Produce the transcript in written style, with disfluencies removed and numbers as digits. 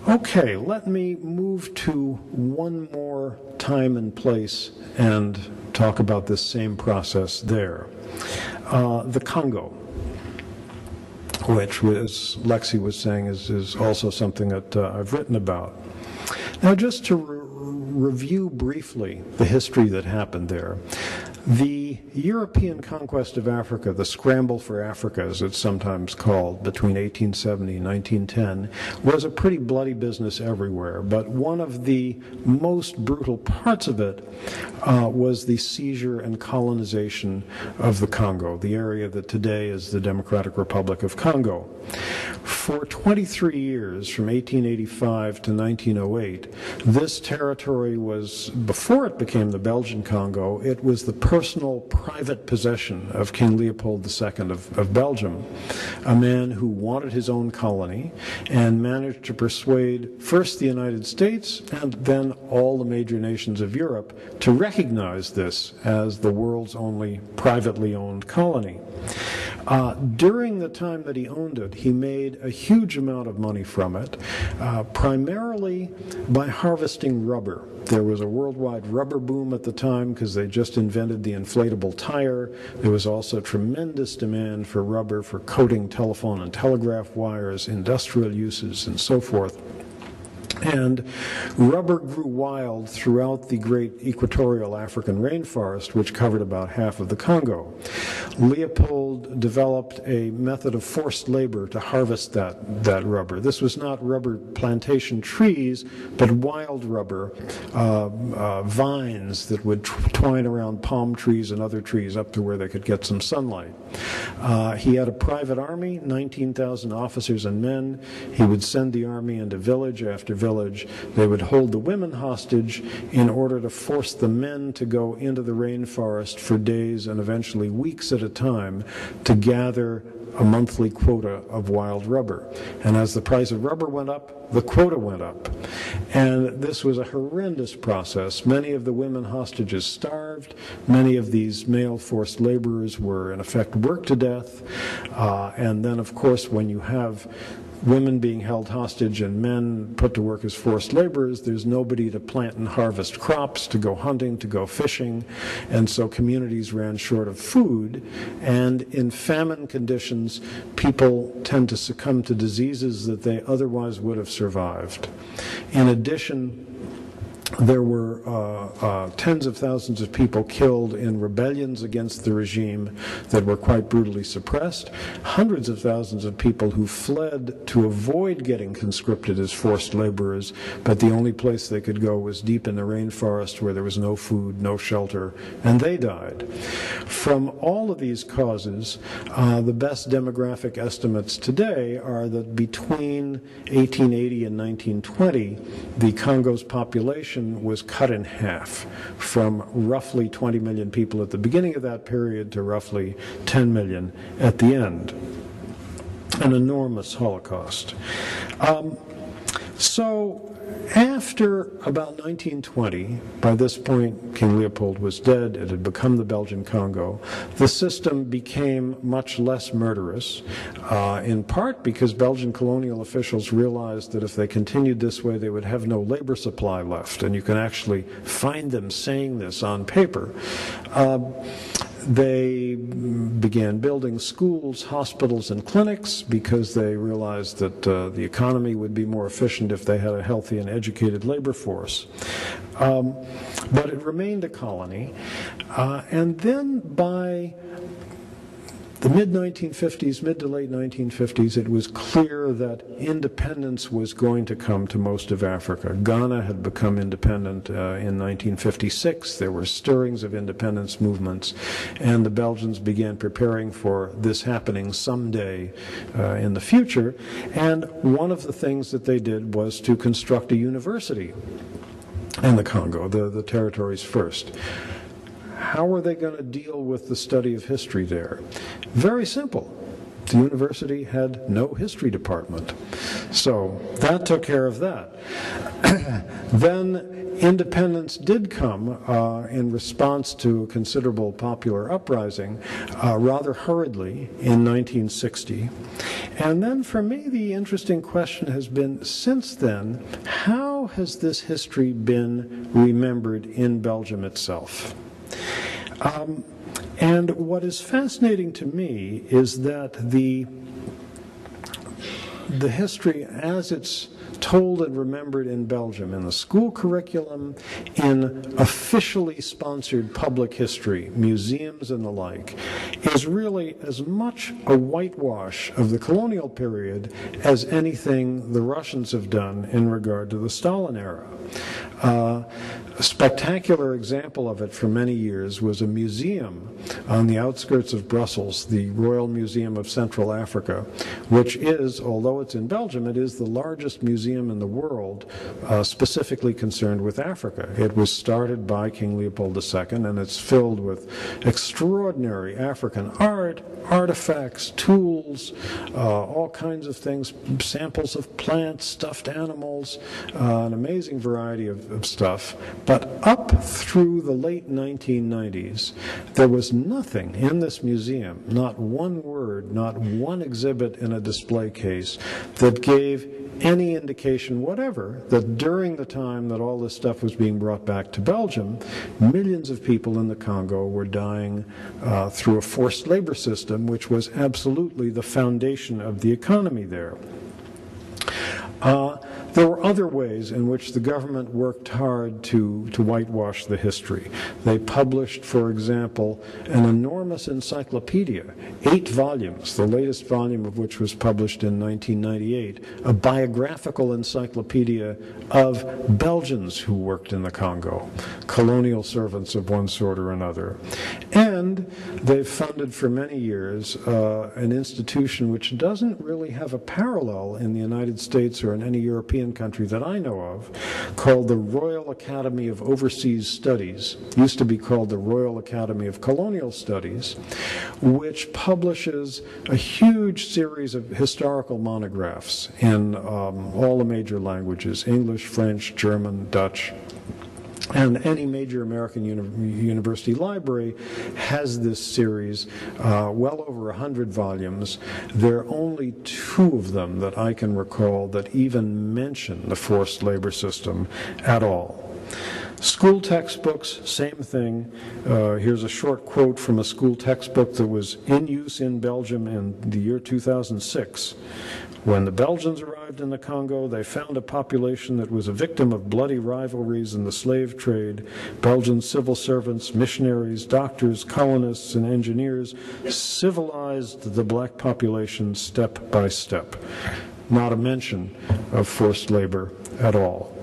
Okay, let me move to one more time and place and talk about this same process there. The Congo, which, as Lexi was saying, is also something that I've written about. Now, just to review briefly the history that happened there. The European conquest of Africa, the scramble for Africa, as it's sometimes called, between 1870 and 1910, was a pretty bloody business everywhere. But one of the most brutal parts of it was the seizure and colonization of the Congo, the area that today is the Democratic Republic of Congo. For 23 years, from 1885 to 1908, this territory was, before it became the Belgian Congo, it was the personal, private possession of King Leopold II of Belgium, a man who wanted his own colony and managed to persuade first the United States and then all the major nations of Europe to recognize this as the world's only privately owned colony. During the time that he owned it, he made a huge amount of money from it, primarily by harvesting rubber. There was a worldwide rubber boom at the time because they just invented the inflatable tire. There was also tremendous demand for rubber for coating telephone and telegraph wires, industrial uses, and so forth. And rubber grew wild throughout the great equatorial African rainforest, which covered about half of the Congo. Leopold developed a method of forced labor to harvest that rubber. This was not rubber plantation trees, but wild rubber vines that would twine around palm trees and other trees up to where they could get some sunlight. He had a private army, 19,000 officers and men. He would send the army into village after village. They would hold the women hostage in order to force the men to go into the rainforest for days and eventually weeks at a time to gather a monthly quota of wild rubber. And as the price of rubber went up, the quota went up. And this was a horrendous process. Many of the women hostages starved. Many of these male forced laborers were, in effect, worked to death. And then, of course, when you have women being held hostage and men put to work as forced laborers, there's nobody to plant and harvest crops, to go hunting, to go fishing, and so communities ran short of food. And in famine conditions, people tend to succumb to diseases that they otherwise would have survived. In addition, there were tens of thousands of people killed in rebellions against the regime that were quite brutally suppressed. Hundreds of thousands of people who fled to avoid getting conscripted as forced laborers, but the only place they could go was deep in the rainforest where there was no food, no shelter, and they died. From all of these causes, the best demographic estimates today are that between 1880 and 1920, the Congo's population was cut in half, from roughly 20 million people at the beginning of that period to roughly 10 million at the end. An enormous Holocaust. So after about 1920, by this point King Leopold was dead, it had become the Belgian Congo, the system became much less murderous, in part because Belgian colonial officials realized that if they continued this way they would have no labor supply left, and you can actually find them saying this on paper. They began building schools, hospitals, and clinics because they realized that the economy would be more efficient if they had a healthy and educated labor force. But it remained a colony. And then by the mid-1950s, mid to late 1950s, it was clear that independence was going to come to most of Africa. Ghana had become independent in 1956. There were stirrings of independence movements, and the Belgians began preparing for this happening someday in the future. And one of the things that they did was to construct a university in the Congo, the territories first. How are they going to deal with the study of history there? Very simple. The university had no history department. So that took care of that. Then independence did come in response to a considerable popular uprising rather hurriedly in 1960. And then for me, the interesting question has been, since then, how has this history been remembered in Belgium itself? And what is fascinating to me is that the history as it's told and remembered in Belgium, in the school curriculum, in officially sponsored public history, museums and the like, is really as much a whitewash of the colonial period as anything the Russians have done in regard to the Stalin era. A spectacular example of it for many years was a museum on the outskirts of Brussels, the Royal Museum of Central Africa, which is, although it's in Belgium, it is the largest museum in the world specifically concerned with Africa. It was started by King Leopold II, and it's filled with extraordinary African art, artifacts, tools, all kinds of things, samples of plants, stuffed animals, an amazing variety of stuff. But up through the late 1990s, there was nothing in this museum, not one word, not one exhibit in a display case, that gave any indication whatever that during the time that all this stuff was being brought back to Belgium, millions of people in the Congo were dying through a forced labor system, which was absolutely the foundation of the economy there. There were other ways in which the government worked hard to whitewash the history. They published, for example, an enormous encyclopedia, 8 volumes, the latest volume of which was published in 1998, a biographical encyclopedia of Belgians who worked in the Congo, colonial servants of one sort or another. And they've funded for many years an institution which doesn't really have a parallel in the United States or in any European country that I know of, called the Royal Academy of Overseas Studies, used to be called the Royal Academy of Colonial Studies, which publishes a huge series of historical monographs in all the major languages, English, French, German, Dutch. And any major American university library has this series, well over 100 volumes. There are only 2 of them that I can recall that even mention the forced labor system at all. School textbooks, same thing. Here's a short quote from a school textbook that was in use in Belgium in the year 2006. When the Belgians arrived in the Congo, they found a population that was a victim of bloody rivalries in the slave trade. Belgian civil servants, missionaries, doctors, colonists, and engineers civilized the black population step by step. Not a mention of forced labor at all.